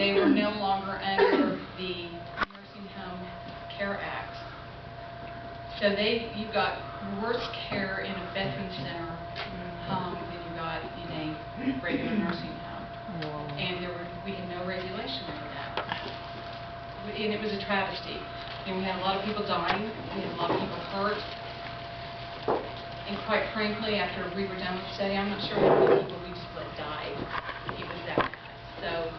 they were no longer under the Nursing Home Care Act. So you got worse care in a veteran center home than you got in a regular nursing home. And we had no regulation over that. And it was a travesty. And we had a lot of people dying. We had a lot of people hurt. And quite frankly, after we were done with the study, I'm not sure how many people we just let die. It was that bad. So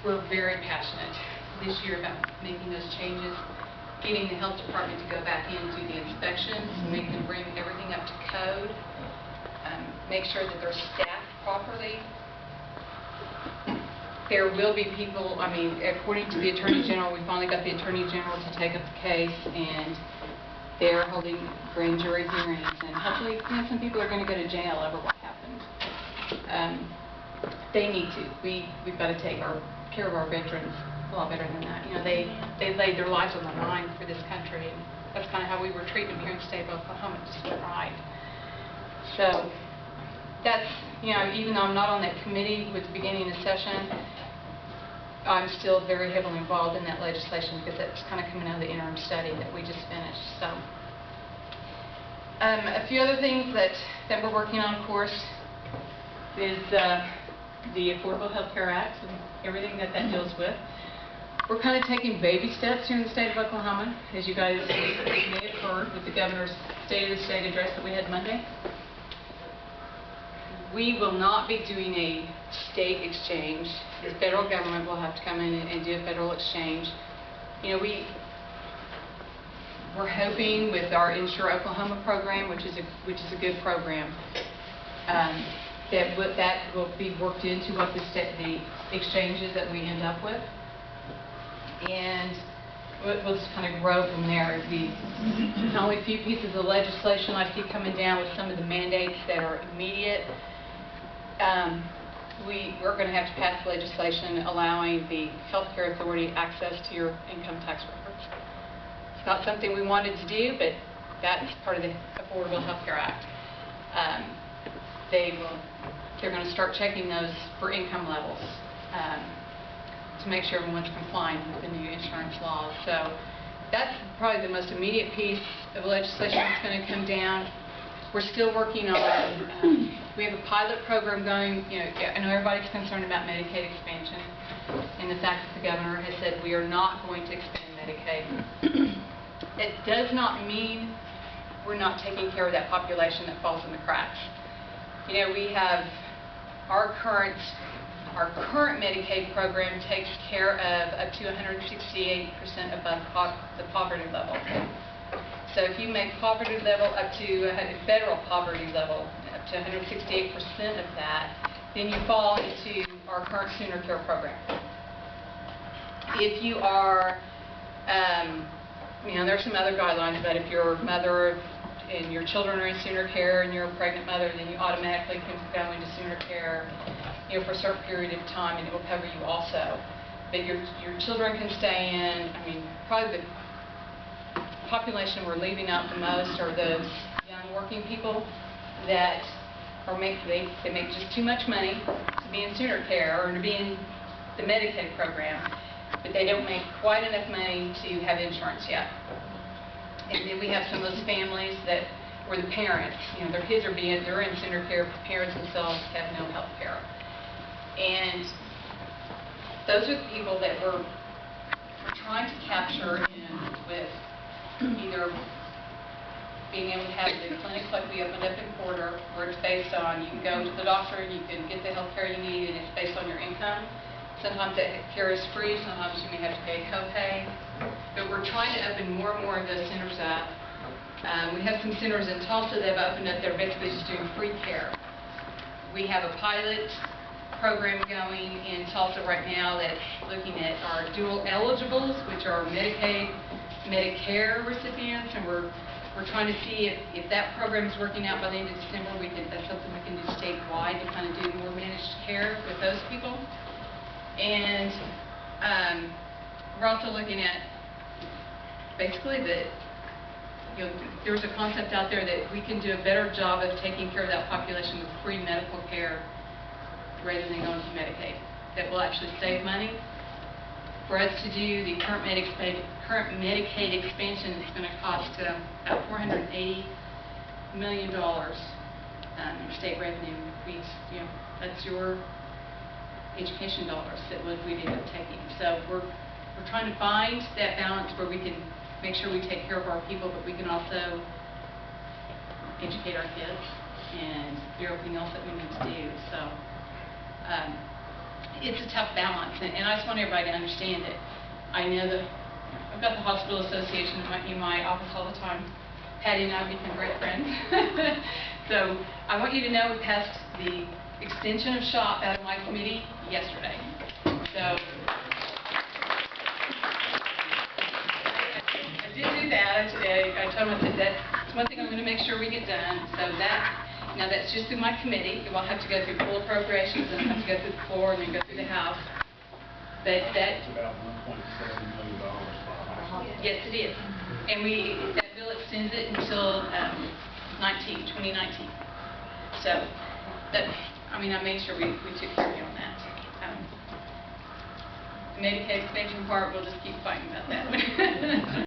we're very passionate this year about making those changes, getting the health department to go back in and do the inspections, make them bring everything up to code, make sure that they're staffed properly. There will be people, I mean, according to the Attorney General, we finally got the Attorney General to take up the case, and they're holding grand jury hearings, and hopefully, some people are going to go to jail over what happened. They need to. We've got to take care of our veterans a lot better than that. They laid their lives on the line for this country, and that's kind of how we were treating them here in the state of Oklahoma. It's just right. So that's, even though I'm not on that committee with the beginning of the session, I'm still very heavily involved in that legislation because that's kind of coming out of the interim study that we just finished. So, a few other things that we're working on, of course, is the Affordable Health Care Act and everything that deals with. We're kind of taking baby steps here in the state of Oklahoma, as you guys may have heard with the governor's State of the State address that we had Monday. We will not be doing a state exchange. The federal government will have to come in and do a federal exchange. We're hoping with our Insure Oklahoma program, which is a good program, that will be worked into what the exchanges that we end up with, and we'll just kind of grow from there. It'd be only a few pieces of legislation I see coming down with some of the mandates that are immediate. We're going to have to pass legislation allowing the healthcare authority access to your income tax records. It's not something we wanted to do, but that's part of the Affordable Health Care Act. They're going to start checking those for income levels to make sure everyone's complying with the new insurance laws. So that's probably the most immediate piece of legislation that's going to come down. We're still working on, we have a pilot program going. I know everybody's concerned about Medicaid expansion and the fact that the governor has said we are not going to expand Medicaid. It does not mean we're not taking care of that population that falls in the cracks. We have our current Medicaid program takes care of up to 168% above the poverty level. So if you make poverty level up to federal poverty level up to 168% of that, then you fall into our current Sooner Care program. If you are, there's some other guidelines, but if you're a mother and your children are in Sooner Care and you're a pregnant mother, then you automatically can go into Sooner Care, for a certain period of time, and it will cover you also. But your children can stay in. Probably the population we're leaving out the most are those young working people that they make just too much money to be in Sooner Care or to be in the Medicaid program, but they don't make quite enough money to have insurance yet. And then we have some of those families where the parents, their kids they're in Sooner Care, but parents themselves have no health care. And those are the people that we're trying to capture with either being able to have the clinics like we opened up in Porter, where it's based on you can go to the doctor and you can get the health care you need, and it's based on your income. Sometimes that care is free, sometimes you may have to pay a copay. But we're trying to open more and more of those centers up. We have some centers in Tulsa that have opened up that are basically just doing free care. We have a pilot program going in Tulsa right now that's looking at our dual eligibles, which are Medicaid, Medicare recipients, and we're trying to see if that program is working out by the end of December. That's something we can do statewide to kind of do more managed care with those people. And we're also looking at basically there's a concept out there that we can do a better job of taking care of that population with free medical care rather than going to Medicaid. that will actually save money. For us to do the current Medicaid expansion, it's going to cost about $480 million in state revenue. That's your education dollars that we'd end up taking. So we're trying to find that balance where we can make sure we take care of our people, but we can also educate our kids and do everything else that we need to do. So it's a tough balance, and I just want everybody to understand it. I know that I've got the Hospital Association in my office all the time. Patty and I have become great friends. So I want you to know we passed the extension of SHOP out of my committee yesterday. So I did do that. I told them, I said, that's one thing I'm going to make sure we get done. So now that's just through my committee. It will have to go through full appropriations, and it'll have to go through the floor, and then go through the House. But that's about $1.7 million. Yes, it is. And that bill extends it until 2019. So I made sure we took care of you on that. The Medicaid expansion part, we'll just keep fighting about that.